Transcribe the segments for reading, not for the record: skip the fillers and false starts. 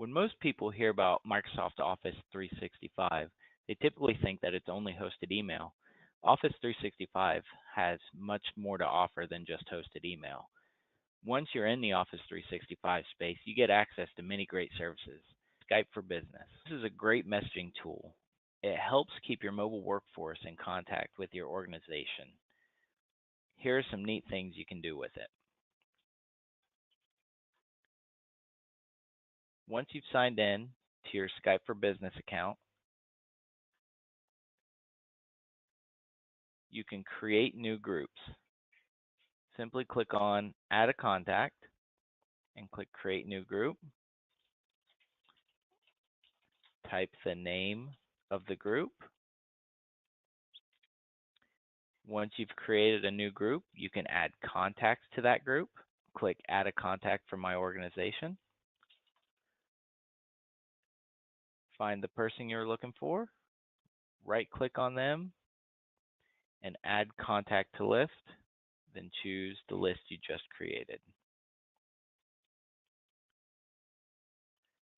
When most people hear about Microsoft Office 365, they typically think that it's only hosted email. Office 365 has much more to offer than just hosted email. Once you're in the Office 365 space, you get access to many great services. Skype for Business. This is a great messaging tool. It helps keep your mobile workforce in contact with your organization. Here are some neat things you can do with it. Once you've signed in to your Skype for Business account, you can create new groups. Simply click on Add a Contact and click Create New Group. Type the name of the group. Once you've created a new group, you can add contacts to that group. Click Add a Contact from my organization. Find the person you're looking for. Right-click on them and Add Contact to List. Then choose the list you just created.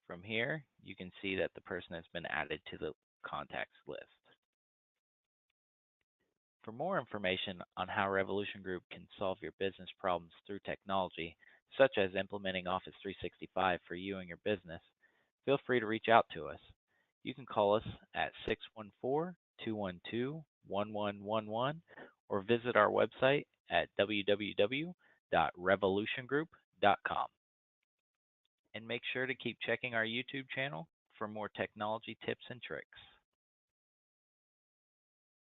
From here, you can see that the person has been added to the contacts list. For more information on how Revolution Group can solve your business problems through technology, such as implementing Office 365 for you and your business, feel free to reach out to us. You can call us at 614-212-1111 or visit our website at www.revolutiongroup.com. And make sure to keep checking our YouTube channel for more technology tips and tricks.